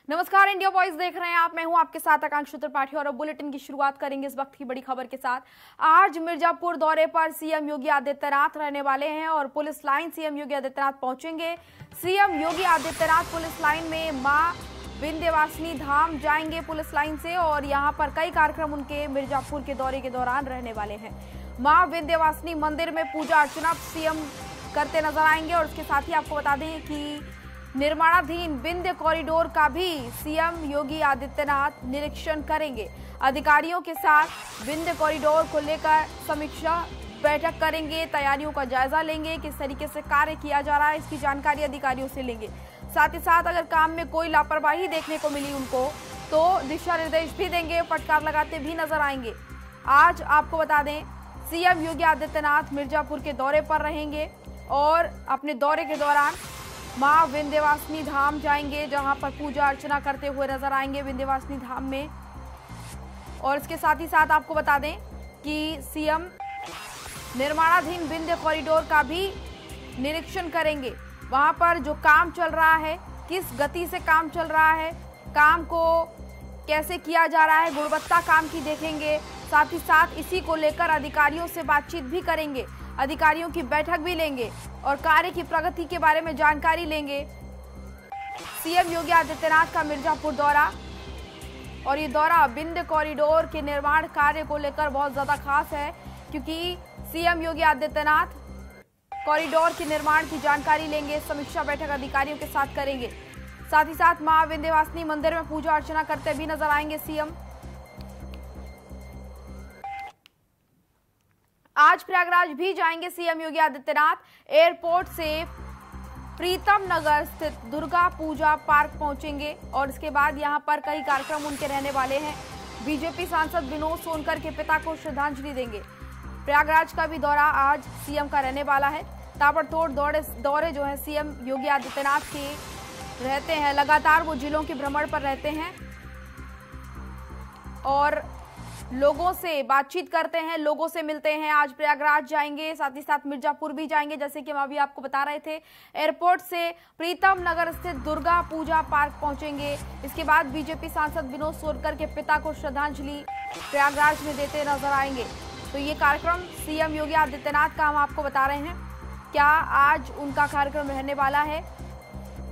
नमस्कार, India voice देख रहे हैं आप। मैं हूं आपके साथ आकांक्षा त्रिपाठी और अब बुलेटिन की शुरुआत करेंगे इस वक्त की बड़ी खबर के साथ। आज मिर्जापुर दौरे पर सीएम योगी आदित्यनाथ रहने वाले हैं और police line CM Yogi Adityanath पहुंचेंगे। CM Yogi Adityanath police line में मां विंध्यवासिनी धाम जाएंगे पुलिस लाइन से और यहां पर कई कार्यक्रम उनके मिर्जापुर के दौरे के दौरान रहने वाले हैं। मां विंध्यवासिनी मंदिर में पूजा अर्चना सीएम करते नजर आएंगे और इसके साथ ही आपको बता दें कि निर्माणाधीन विंध्य कॉरिडोर का भी सीएम योगी आदित्यनाथ निरीक्षण करेंगे। अधिकारियों के साथ विंध्य कॉरिडोर को लेकर समीक्षा बैठक करेंगे, तैयारियों का जायजा लेंगे, किस तरीके से कार्य किया जा रहा है इसकी जानकारी अधिकारियों से लेंगे। साथ ही साथ अगर काम में कोई लापरवाही देखने को मिली उनको तो दिशा निर्देश भी देंगे, फटकार लगाते भी नजर आएंगे। आज आपको बता दें सीएम योगी आदित्यनाथ मिर्जापुर के दौरे पर रहेंगे और अपने दौरे के दौरान मां विंध्यवासिनी धाम जाएंगे, जहां पर पूजा अर्चना करते हुए नजर आएंगे विंध्यवासिनी धाम में। और इसके साथ ही साथ आपको बता दें कि सीएम निर्माणाधीन विंध्य कॉरिडोर का भी निरीक्षण करेंगे। वहां पर जो काम चल रहा है, किस गति से काम चल रहा है, काम को कैसे किया जा रहा है, गुणवत्ता काम की देखेंगे। साथ ही साथ इसी को लेकर अधिकारियों से बातचीत भी करेंगे, अधिकारियों की बैठक भी लेंगे और कार्य की प्रगति के बारे में जानकारी लेंगे। सीएम योगी आदित्यनाथ का मिर्जापुर दौरा और ये दौरा विंध्य कॉरिडोर के निर्माण कार्य को लेकर बहुत ज्यादा खास है, क्योंकि सीएम योगी आदित्यनाथ कॉरिडोर के निर्माण की जानकारी लेंगे, समीक्षा बैठक अधिकारियों के साथ करेंगे। साथ ही साथ मां विंध्यवासिनी मंदिर में पूजा अर्चना करते भी नजर आएंगे सीएम। आज प्रयागराज भी जाएंगे सीएम योगी आदित्यनाथ। एयरपोर्ट से प्रीतम नगर स्थित दुर्गा पूजा पार्क पहुंचेंगे और इसके बाद यहां पर कई कार्यक्रम उनके रहने वाले हैं। बीजेपी सांसद विनोद सोनकर के पिता को श्रद्धांजलि देंगे। प्रयागराज का भी दौरा आज सीएम का रहने वाला है। ताबड़तोड़ दौरे जो है सीएम योगी आदित्यनाथ के रहते हैं, लगातार वो जिलों के भ्रमण पर रहते हैं और लोगों से बातचीत करते हैं, लोगों से मिलते हैं। आज प्रयागराज जाएंगे, साथ ही साथ मिर्जापुर भी जाएंगे, जैसे कि हम अभी आपको बता रहे थे। एयरपोर्ट से प्रीतम नगर स्थित दुर्गा पूजा पार्क पहुंचेंगे। इसके बाद बीजेपी सांसद विनोद सोनकर के पिता को श्रद्धांजलि प्रयागराज में देते नजर आएंगे। तो ये कार्यक्रम सीएम योगी आदित्यनाथ का हम आपको बता रहे हैं, क्या आज उनका कार्यक्रम रहने वाला है।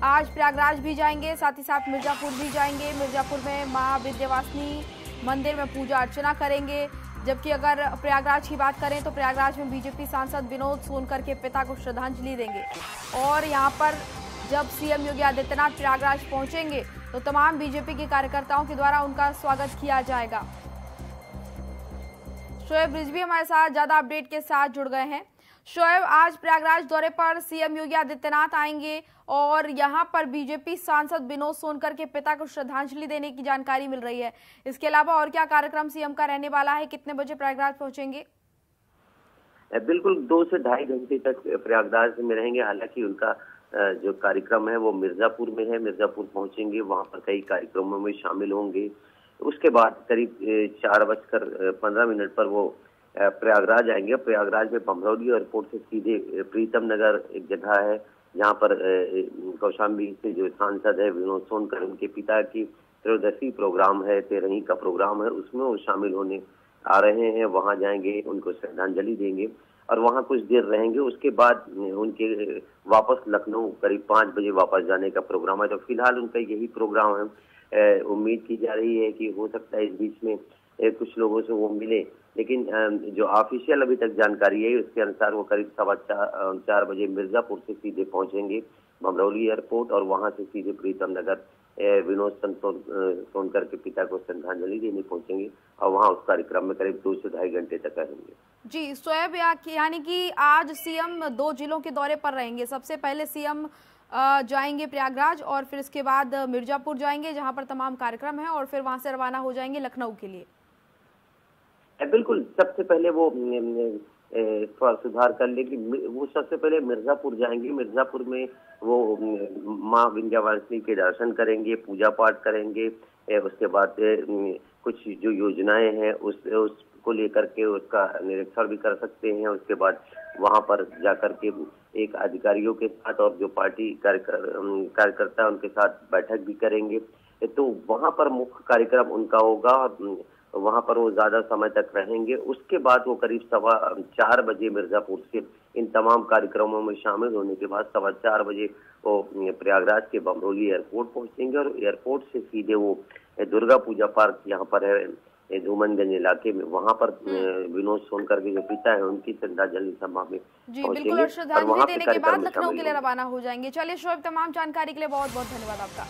आज प्रयागराज भी जाएंगे, साथ ही साथ मिर्जापुर भी जाएंगे। मिर्जापुर में मां विंध्यवासिनी मंदिर में पूजा अर्चना करेंगे। जबकि अगर प्रयागराज की बात करें तो प्रयागराज में बीजेपी सांसद विनोद सोनकर के पिता को श्रद्धांजलि देंगे। और यहाँ पर जब सीएम योगी आदित्यनाथ प्रयागराज पहुंचेंगे तो तमाम बीजेपी के कार्यकर्ताओं के द्वारा उनका स्वागत किया जाएगा। शोएब रिजवी हमारे साथ ज्यादा अपडेट के साथ जुड़ गए हैं। शोएब, आज प्रयागराज दौरे पर सीएम योगी आदित्यनाथ आएंगे और यहां पर बीजेपी सांसद विनोद सोनकर के पिता को श्रद्धांजलि देने की जानकारी मिल रही है। इसके अलावा और क्या कार्यक्रम सीएम का रहने वाला है, कितने बजे प्रयागराज पहुंचेंगे? बिल्कुल 2 से ढाई घंटे तक प्रयागराज में रहेंगे। हालांकि उनका जो कार्यक्रम है वो मिर्जापुर में है। मिर्जापुर पहुंचेंगे, वहां पर कई कार्यक्रमों में शामिल होंगे। उसके बाद करीब 4:15 पर वो प्रयागराज आएंगे। प्रयागराज में बमरौली एयरपोर्ट से सीधे प्रीतम नगर एक जगह है, जहां पर कौशाम्बी से जो सांसद है विनोद सोनकर, उनके पिता की त्रयोदशी प्रोग्राम है, 13वीं का प्रोग्राम है, उसमें वो शामिल होने आ रहे हैं। वहां जाएंगे, उनको श्रद्धांजलि देंगे और वहां कुछ देर रहेंगे। उसके बाद उनके वापस लखनऊ करीब 5 बजे वापस जाने का प्रोग्राम है। तो फिलहाल उनका यही प्रोग्राम है। उम्मीद की जा रही है कि हो सकता है इस बीच में कुछ लोगों से वो मिले, लेकिन जो ऑफिशियल अभी तक जानकारी है उसके अनुसार वो करीब 4:15 बजे मिर्जापुर से सीधे पहुंचेंगे बमरौली एयरपोर्ट और वहां से सीधे प्रीतम नगर विनोद सोनकर के पिता को श्रद्धांजलि देने पहुंचेंगे और वहां उस कार्यक्रम में करीब 2 से ढाई घंटे तक रहेंगे। जी शोएब, यानी कि आज सीएम 2 जिलों के दौरे पर रहेंगे। सबसे पहले सीएम जाएंगे प्रयागराज और फिर इसके बाद मिर्जापुर जाएंगे, जहां पर तमाम कार्यक्रम है, और फिर वहां से रवाना हो जाएंगे लखनऊ के लिए। बिल्कुल, सबसे पहले वो थोड़ा सुधार कर लेंगे। वो सबसे पहले मिर्जापुर जाएंगे। मिर्जापुर में वो मां विंध्यवासिनी के दर्शन करेंगे, पूजा पाठ करेंगे। उसके बाद कुछ जो योजनाएं हैं उसको लेकर के उसका निरीक्षण भी कर सकते हैं। उसके बाद वहां पर जाकर के एक अधिकारियों के साथ और जो पार्टी कार्यकर्ता उनके साथ बैठक भी करेंगे। तो वहां पर मुख्य कार्यक्रम उनका होगा। वहां पर वो ज्यादा समय तक रहेंगे। उसके बाद वो करीब 4:15 बजे मिर्जापुर से इन तमाम कार्यक्रमों में शामिल होने के बाद 4:15 बजे वो प्रयागराज के बमरोली एयरपोर्ट पहुंचेंगे और एयरपोर्ट से सीधे वो दुर्गा पूजा पार्क यहाँ पर है धूमनगंज इलाके में, वहां पर विनोद सोनकर के जो पिता है उनकी श्रद्धांजलि सभा में जी बिल्कुल, और श्रद्धांजलि देने के बाद लखनऊ के लिए रवाना हो जाएंगे। चलिए शोएब, तमाम जानकारी के लिए बहुत बहुत धन्यवाद आपका।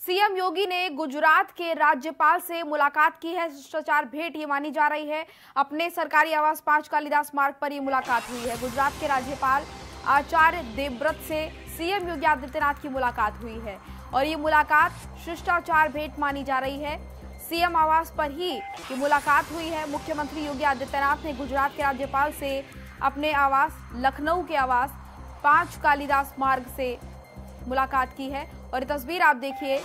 सीएम योगी ने गुजरात के राज्यपाल से मुलाकात की है। शिष्टाचार भेंट ये मानी जा रही है। अपने सरकारी आवास 5 कालिदास मार्ग पर ये मुलाकात हुई है। गुजरात के राज्यपाल आचार्य देवव्रत से सीएम योगी आदित्यनाथ की मुलाकात हुई है और ये मुलाकात शिष्टाचार भेंट मानी जा रही है। सीएम आवास पर ही ये मुलाकात हुई है। मुख्यमंत्री योगी आदित्यनाथ ने गुजरात के राज्यपाल से अपने आवास लखनऊ के आवास 5 कालिदास मार्ग से मुलाकात की है और ये तस्वीर आप देखिए,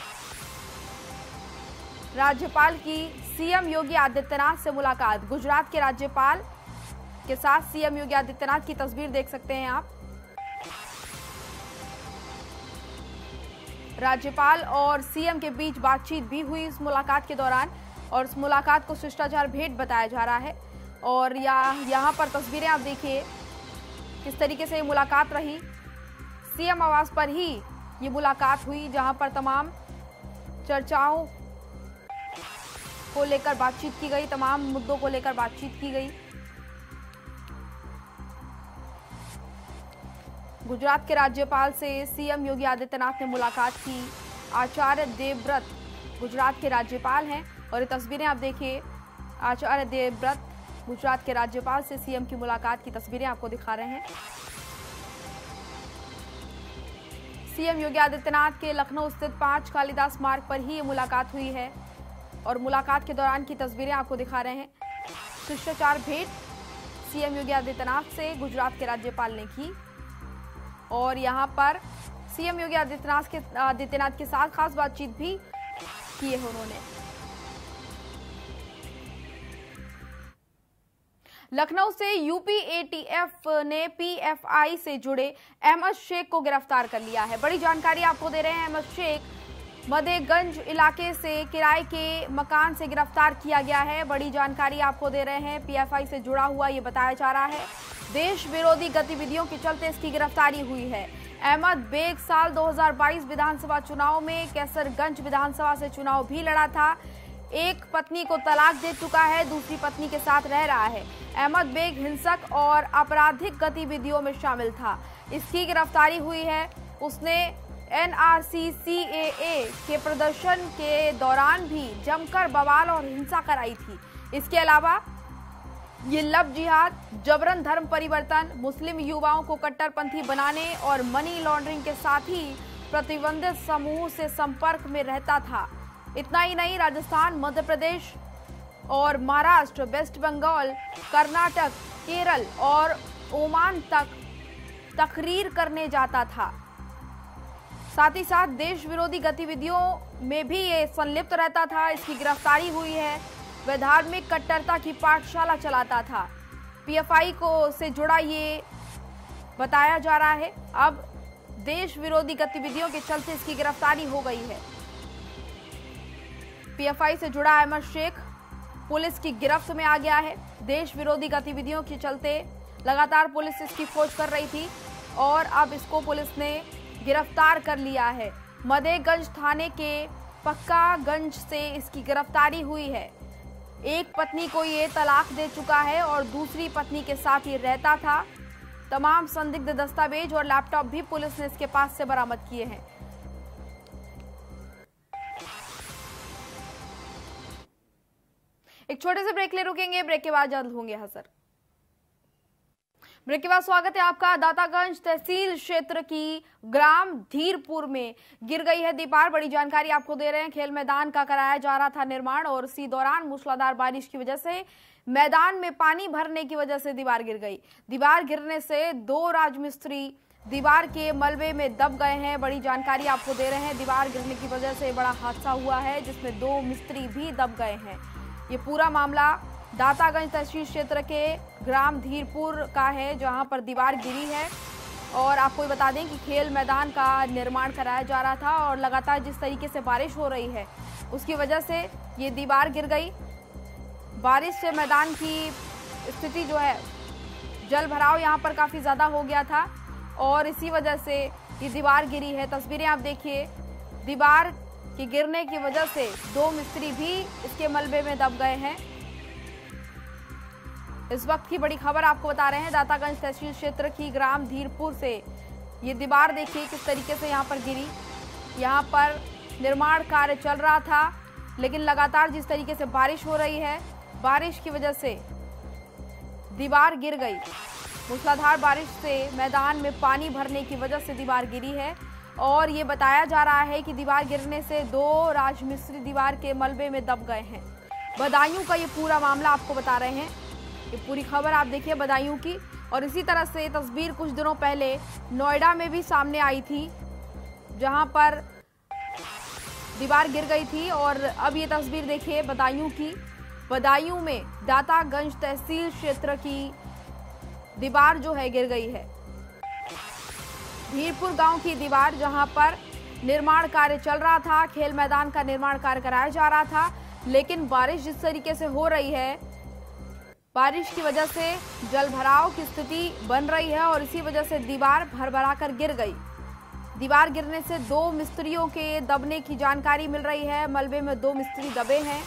राज्यपाल की सीएम योगी आदित्यनाथ से मुलाकात। गुजरात के राज्यपाल के साथ सीएम योगी आदित्यनाथ की तस्वीर देख सकते हैं आप। राज्यपाल और सीएम के बीच बातचीत भी हुई इस मुलाकात के दौरान और इस मुलाकात को शिष्टाचार भेंट बताया जा रहा है। और यहाँ पर तस्वीरें आप देखिए किस तरीके से ये मुलाकात रही। सीएम आवास पर ही ये मुलाकात हुई जहां पर तमाम चर्चाओं को लेकर बातचीत की गई, तमाम मुद्दों को लेकर बातचीत की गई। गुजरात के राज्यपाल से सीएम योगी आदित्यनाथ ने मुलाकात की। आचार्य देवव्रत गुजरात के राज्यपाल हैं और ये तस्वीरें आप देखिए, आचार्य देवव्रत गुजरात के राज्यपाल से सीएम की मुलाकात की तस्वीरें आपको दिखा रहे हैं। सीएम योगी आदित्यनाथ के लखनऊ स्थित 5 कालिदास मार्ग पर ही ये मुलाकात हुई है और मुलाकात के दौरान की तस्वीरें आपको दिखा रहे हैं। शिष्टाचार भेंट सीएम योगी आदित्यनाथ से गुजरात के राज्यपाल ने की और यहां पर सीएम योगी आदित्यनाथ के साथ खास बातचीत भी की है उन्होंने। लखनऊ से यूपी एटीएफ ने पीएफआई से जुड़े अहमद शेख को गिरफ्तार कर लिया है। बड़ी जानकारी आपको दे रहे हैं। अहमद शेख मदेगंज इलाके से किराए के मकान से गिरफ्तार किया गया है। बड़ी जानकारी आपको दे रहे हैं। पीएफआई से जुड़ा हुआ ये बताया जा रहा है। देश विरोधी गतिविधियों के चलते इसकी गिरफ्तारी हुई है। अहमद बेग साल 2022 विधानसभा चुनाव में कैसरगंज विधानसभा से चुनाव भी लड़ा था। एक पत्नी को तलाक दे चुका है, दूसरी पत्नी के साथ रह रहा है। अहमद बेग हिंसक और आपराधिक गतिविधियों में शामिल था। इसकी गिरफ्तारी हुई है। उसने एनआरसी सीएए के प्रदर्शन के दौरान भी जमकर बवाल और हिंसा कराई थी। इसके अलावा ये लव जिहाद, जबरन धर्म परिवर्तन, मुस्लिम युवाओं को कट्टरपंथी बनाने और मनी लॉन्ड्रिंग के साथ ही प्रतिबंधित समूह से संपर्क में रहता था। इतना ही नहीं, राजस्थान, मध्य प्रदेश और महाराष्ट्र, वेस्ट बंगाल, कर्नाटक, केरल और ओमान तक तकरीर करने जाता था। साथ ही साथ देश विरोधी गतिविधियों में भी ये संलिप्त रहता था। इसकी गिरफ्तारी हुई है। वह धार्मिक कट्टरता की पाठशाला चलाता था। पीएफआई को से जुड़ा ये बताया जा रहा है। अब देश विरोधी गतिविधियों के चलते इसकी गिरफ्तारी हो गई है। पीएफआई से जुड़ा अहमद शेख पुलिस की गिरफ्त में आ गया है। देश विरोधी गतिविधियों के चलते लगातार पुलिस इसकी खोज कर रही थी और अब इसको पुलिस ने गिरफ्तार कर लिया है। मदेगंज थाने के पक्कागंज से इसकी गिरफ्तारी हुई है। एक पत्नी को ये तलाक दे चुका है और दूसरी पत्नी के साथ ये रहता था। तमाम संदिग्ध दस्तावेज और लैपटॉप भी पुलिस ने इसके पास से बरामद किए हैं। एक छोटे से ब्रेक ले रुकेंगे, ब्रेक के बाद जल्द होंगे हाजिर। ब्रेक के बाद स्वागत है आपका। दातागंज तहसील क्षेत्र की ग्राम धीरपुर में गिर गई है दीवार। बड़ी जानकारी आपको दे रहे हैं। खेल मैदान का कराया जा रहा था निर्माण और इसी दौरान मूसलाधार बारिश की वजह से मैदान में पानी भरने की वजह से दीवार गिर गई। दीवार गिरने से 2 राजमिस्त्री दीवार के मलबे में दब गए हैं। बड़ी जानकारी आपको दे रहे हैं। दीवार गिरने की वजह से बड़ा हादसा हुआ है जिसमें 2 मिस्त्री भी दब गए हैं। ये पूरा मामला दातागंज तहसील क्षेत्र के ग्राम धीरपुर का है जहां पर दीवार गिरी है और आपको ये बता दें कि खेल मैदान का निर्माण कराया जा रहा था और लगातार जिस तरीके से बारिश हो रही है उसकी वजह से ये दीवार गिर गई। बारिश से मैदान की स्थिति जो है, जल भराव यहाँ पर काफ़ी ज़्यादा हो गया था और इसी वजह से ये दीवार गिरी है। तस्वीरें आप देखिए, दीवार के गिरने की वजह से 2 मिस्त्री भी इसके मलबे में दब गए हैं। इस वक्त की बड़ी खबर आपको बता रहे हैं दातागंज तहसील क्षेत्र की ग्राम धीरपुर से। ये दीवार देखिए किस तरीके से यहाँ पर गिरी। यहाँ पर निर्माण कार्य चल रहा था, लेकिन लगातार जिस तरीके से बारिश हो रही है, बारिश की वजह से दीवार गिर गई। मूसलाधार बारिश से मैदान में पानी भरने की वजह से दीवार गिरी है और ये बताया जा रहा है कि दीवार गिरने से 2 राजमिस्त्री दीवार के मलबे में दब गए हैं। बदायूं का ये पूरा मामला आपको बता रहे हैं। ये पूरी खबर आप देखिए बदायूं की। और इसी तरह से तस्वीर कुछ दिनों पहले नोएडा में भी सामने आई थी, जहां पर दीवार गिर गई थी। और अब ये तस्वीर देखिए बदायूं की। बदायूं में दातागंज तहसील क्षेत्र की दीवार जो है गिर गई है। धीरपुर गांव की दीवार, जहां पर निर्माण कार्य चल रहा था, खेल मैदान का निर्माण कार्य कराया जा रहा था, लेकिन बारिश जिस तरीके से हो रही है, बारिश की वजह से जल भराव की स्थिति बन रही है और इसी वजह से दीवार भरभरा कर गिर गई। दीवार गिरने से 2 मिस्त्रियों के दबने की जानकारी मिल रही है। मलबे में 2 मिस्त्री दबे हैं,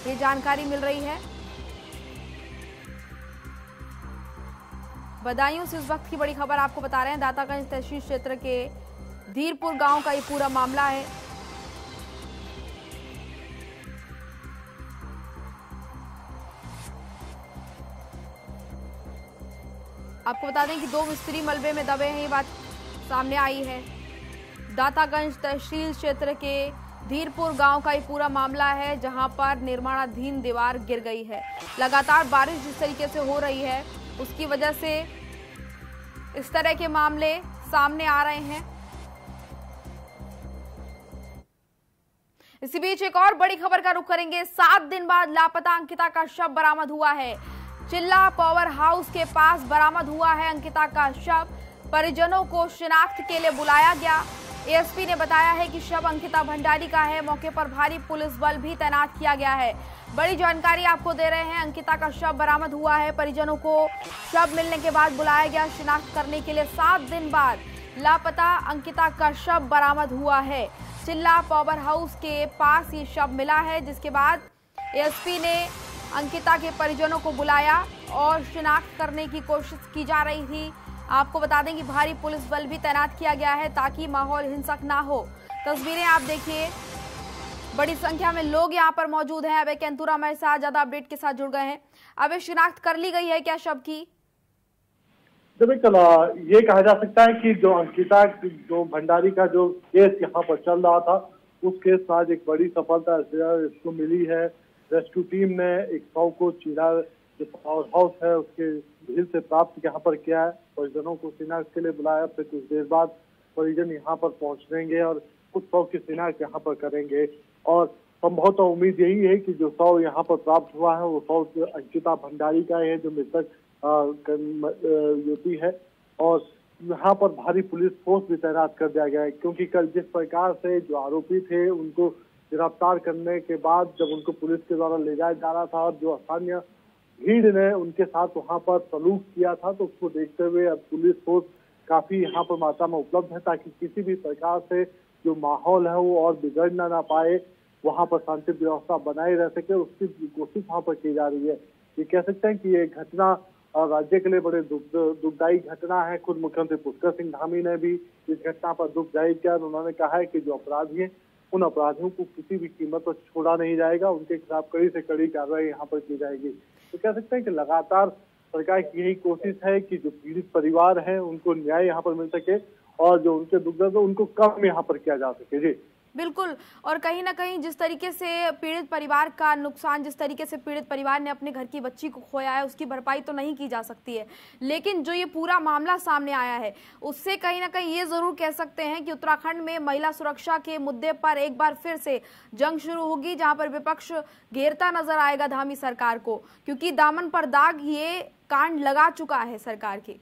ये जानकारी मिल रही है। बदायूं से इस वक्त की बड़ी खबर आपको बता रहे हैं। दातागंज तहसील क्षेत्र के धीरपुर गांव का ये पूरा मामला है। आपको बता दें कि 2 मिस्त्री मलबे में दबे हैं, ये बात सामने आई है। दातागंज तहसील क्षेत्र के धीरपुर गांव का ये पूरा मामला है, जहां पर निर्माणाधीन दीवार गिर गई है। लगातार बारिश जिस तरीके से हो रही है उसकी वजह से इस तरह के मामले सामने आ रहे हैं। इसी बीच एक और बड़ी खबर का रुख करेंगे। 7 दिन बाद लापता अंकिता का शव बरामद हुआ है। चिल्ला पावर हाउस के पास बरामद हुआ है अंकिता का शव। परिजनों को शिनाख्त के लिए बुलाया गया। एएसपी ने बताया है कि शव अंकिता भंडारी का है। मौके पर भारी पुलिस बल भी तैनात किया गया है। बड़ी जानकारी आपको दे रहे हैं। अंकिता का शव बरामद हुआ है। परिजनों को शव मिलने के बाद बुलाया गया शिनाख्त करने के लिए। 7 दिन बाद लापता अंकिता का शव बरामद हुआ है। चिल्ला पावर हाउस के पास ये शव मिला है, जिसके बाद एएसपी ने अंकिता के परिजनों को बुलाया और शिनाख्त करने की कोशिश की जा रही थी। आपको बता दें कि भारी पुलिस बल भी तैनात किया गया है ताकि माहौल हिंसक ना हो। तस्वीरें आप देखिए, बड़ी संख्या में लोग यहाँ पर मौजूद हैं। अब केंतुरा हमारे साथ ज्यादा अपडेट के साथ जुड़ गए हैं। अब शिनाख्त कर ली गई है क्या शव की? बिल्कुल, ये कहा जा सकता है कि जो अंकिता जो भंडारी का जो केस यहाँ पर चल रहा था, उस केस में आज एक बड़ी सफलता इसको मिली है। रेस्क्यू टीम ने एक शव को चिल्ला जो पावर हाउस है उसके झील से प्राप्त यहाँ पर किया है। परिजनों को शिनाख्त के लिए बुलाया। फिर कुछ देर बाद परिजन यहाँ पर पहुंचेंगे और उस शव की शिनाख्त यहाँ पर करेंगे। और संभवतः उम्मीद यही है कि जो शव यहाँ पर प्राप्त हुआ है वो शव अंकिता भंडारी का है, जो मृतक युवती है। और यहाँ पर भारी पुलिस फोर्स भी तैनात कर दिया गया है, क्योंकि कल जिस प्रकार से जो आरोपी थे उनको गिरफ्तार करने के बाद जब उनको पुलिस के द्वारा ले जाया जा रहा था और जो स्थानीय भीड़ ने उनके साथ वहां पर सलूक किया था, तो उसको देखते हुए अब पुलिस फोर्स काफी यहाँ पर मात्रा में उपलब्ध है ताकि किसी भी प्रकार से जो माहौल है वो और बिगड़ ना पाए, वहां पर शांति व्यवस्था बनाई रह सके, उसकी कोशिश वहां पर की जा रही है। ये कह सकते हैं कि ये घटना राज्य के लिए बड़े दुखदायी घटना है। खुद मुख्यमंत्री पुष्कर सिंह धामी ने भी इस घटना पर दुख जाहिर किया। उन्होंने कहा है कि जो अपराधी हैं उन अपराधियों को किसी भी कीमत पर छोड़ा नहीं जाएगा, उनके खिलाफ कड़ी से कड़ी कार्रवाई यहाँ पर की जाएगी। तो कह सकते हैं कि लगातार सरकार की यही कोशिश है कि जो पीड़ित परिवार है उनको न्याय यहाँ पर मिल सके और जो उनके दुख दर्द उनको कम यहाँ पर किया जा सके। जी बिल्कुल। और कहीं ना कहीं जिस तरीके से पीड़ित परिवार का नुकसान, जिस तरीके से पीड़ित परिवार ने अपने घर की बच्ची को खोया है, उसकी भरपाई तो नहीं की जा सकती है, लेकिन जो ये पूरा मामला सामने आया है उससे कहीं ना कहीं ये जरूर कह सकते हैं कि उत्तराखंड में महिला सुरक्षा के मुद्दे पर एक बार फिर से जंग शुरू होगी, जहां पर विपक्ष घेरता नजर आएगा धामी सरकार को, क्योंकि दामन पर दाग ये कांड लगा चुका है सरकार के।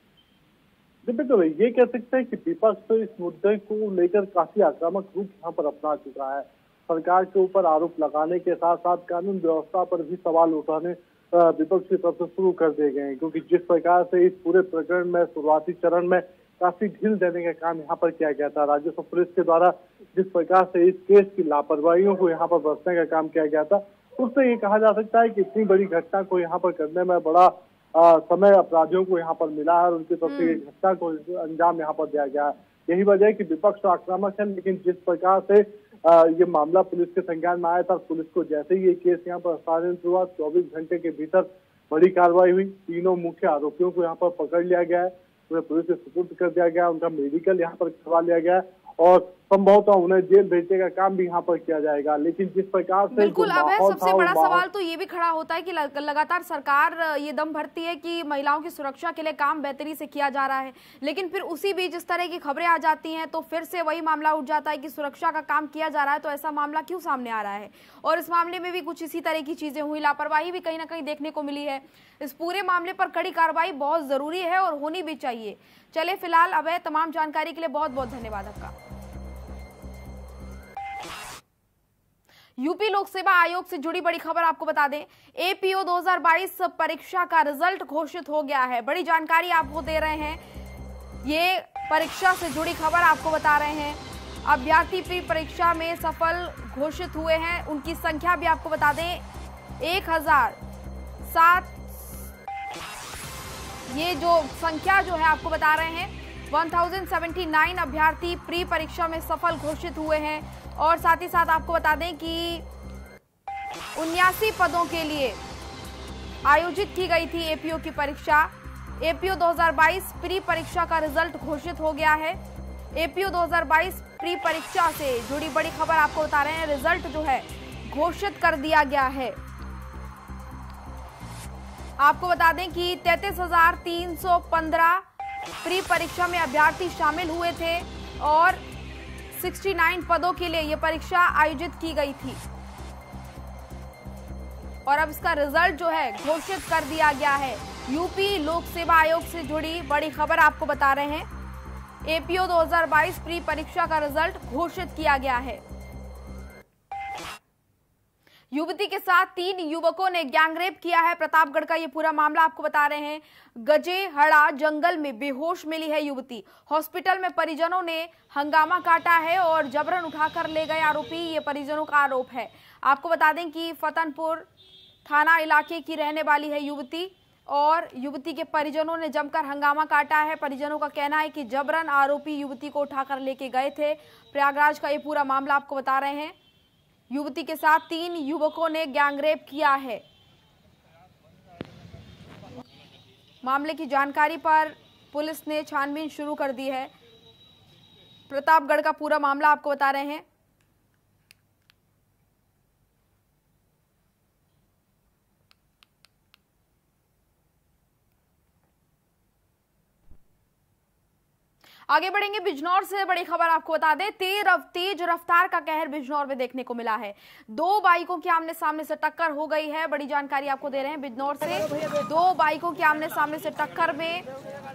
तो ये कह सकते हैं कि विपक्ष तो इस मुद्दे को लेकर काफी आक्रामक रूप यहाँ पर अपना चुका है। सरकार के ऊपर आरोप लगाने के साथ साथ कानून व्यवस्था पर भी सवाल उठाने विपक्ष की तरफ से शुरू कर दिए गए हैं, क्योंकि जिस प्रकार से इस पूरे प्रकरण में शुरुआती चरण में काफी ढील देने का काम यहाँ पर किया गया था, राजस्व पुलिस के द्वारा जिस प्रकार से इस केस की लापरवाहियों को यहाँ पर बरतने का काम किया गया था, उससे ये कहा जा सकता है कि इतनी बड़ी घटना को यहाँ पर करने में बड़ा समय अपराधियों को यहाँ पर मिला है और उनकी तरफ से घटना को अंजाम यहाँ पर दिया गया है। यही वजह है कि विपक्ष तो आक्रामक है, लेकिन जिस प्रकार से ये मामला पुलिस के संज्ञान में आया था, पुलिस को जैसे ही ये केस यहाँ पर हस्तांतरित हुआ 24 घंटे के भीतर बड़ी कार्रवाई हुई। तीनों मुख्य आरोपियों को यहाँ पर पकड़ लिया गया है, उन्हें पुलिस के सुपुर्द कर दिया गया, उनका मेडिकल यहाँ पर करवा लिया गया और संभवतः उन्हें जेल भेजने का काम भी यहाँ पर किया जाएगा। लेकिन जिस प्रकार से बिल्कुल अब है, सबसे बड़ा सवाल तो ये भी खड़ा होता है कि लगातार सरकार ये दम भरती है कि महिलाओं की सुरक्षा के लिए काम बेहतरी से किया जा रहा है, लेकिन फिर उसी बीच इस तरह की खबरें आ जाती हैं तो फिर से वही मामला उठ जाता है कि सुरक्षा का काम किया जा रहा है। तो ऐसा मामला क्यों सामने आ रहा है? और इस मामले में भी कुछ इसी तरह की चीजें हुई, लापरवाही भी कहीं ना कहीं देखने को मिली है। इस पूरे मामले पर कड़ी कार्रवाई बहुत जरूरी है और होनी भी चाहिए। चले फिलहाल अब है, तमाम जानकारी के लिए बहुत बहुत धन्यवाद आपका। यूपी लोक सेवा आयोग से जुड़ी बड़ी खबर आपको बता दें, एपीओ 2022 परीक्षा का रिजल्ट घोषित हो गया है। बड़ी जानकारी आपको दे रहे हैं, ये परीक्षा से जुड़ी खबर आपको बता रहे हैं। अभ्यर्थी प्री परीक्षा में सफल घोषित हुए हैं, उनकी संख्या भी आपको बता दें 1007। ये जो संख्या जो है आपको बता रहे हैं 1079 अभ्यर्थी प्री परीक्षा में सफल घोषित हुए हैं। और साथ ही साथ आपको बता दें कि 79 पदों के लिए आयोजित की गई थी एपीओ की परीक्षा। एपीओ 2022 प्री परीक्षा का रिजल्ट घोषित हो गया है। एपीओ 2022 प्री परीक्षा से जुड़ी बड़ी खबर आपको बता रहे हैं, रिजल्ट जो है घोषित कर दिया गया है। आपको बता दें कि 33,315 प्री परीक्षा में अभ्यर्थी शामिल हुए थे और 69 पदों के लिए यह परीक्षा आयोजित की गई थी और अब इसका रिजल्ट जो है घोषित कर दिया गया है। यूपी लोक सेवा आयोग से जुड़ी बड़ी खबर आपको बता रहे हैं, एपीओ 2022 प्री परीक्षा का रिजल्ट घोषित किया गया है। युवती के साथ 3 युवकों ने गैंगरेप किया है। प्रतापगढ़ का ये पूरा मामला आपको बता रहे हैं। गजेहड़ा जंगल में बेहोश मिली है युवती। हॉस्पिटल में परिजनों ने हंगामा काटा है और जबरन उठाकर ले गए आरोपी, ये परिजनों का आरोप है। आपको बता दें कि फतनपुर थाना इलाके की रहने वाली है युवती और युवती के परिजनों ने जमकर हंगामा काटा है। परिजनों का कहना है कि जबरन आरोपी युवती को उठाकर लेके गए थे। प्रयागराज का ये पूरा मामला आपको बता रहे हैं। युवती के साथ 3 युवकों ने गैंगरेप किया है। मामले की जानकारी पर पुलिस ने छानबीन शुरू कर दी है। प्रतापगढ़ का पूरा मामला आपको बता रहे हैं। आगे बढ़ेंगे, बिजनौर से बड़ी खबर आपको बता दें, तेज रफ्तार का कहर बिजनौर में देखने को मिला है। 2 बाइकों की आमने सामने से टक्कर हो गई है। बड़ी जानकारी आपको दे रहे हैं बिजनौर से। 2 बाइकों की आमने सामने से टक्कर में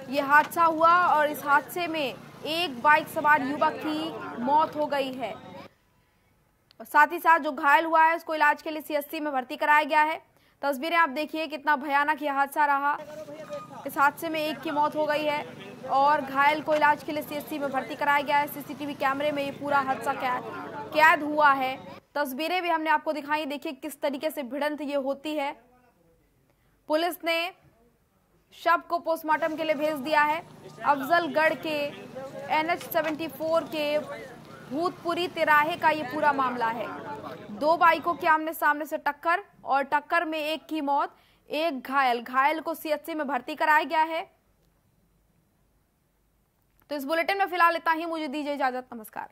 यह हादसा हुआ और इस हादसे में एक बाइक सवार युवक की मौत हो गई है। साथ ही साथ जो घायल हुआ है उसको इलाज के लिए सीएचसी में भर्ती कराया गया है। तस्वीरें आप देखिए, कितना भयानक यह हादसा रहा। इस हादसे में एक की मौत हो गई है और घायल को इलाज के लिए सीएचसी में भर्ती कराया गया है। सीसीटीवी कैमरे में ये पूरा हादसा कैद हुआ है। तस्वीरें भी हमने आपको दिखाई, देखिए किस तरीके से भिड़ंत ये होती है। पुलिस ने शव को पोस्टमार्टम के लिए भेज दिया है। अफजलगढ़ के NH-74 के भूतपुरी तिराहे का ये पूरा मामला है। 2 बाइकों के आमने सामने से टक्कर और टक्कर में एक की मौत, एक घायल को सीएचसी में भर्ती कराया गया है। तो इस बुलेटिन में फिलहाल इतना ही, मुझे दीजिए इजाजत, नमस्कार।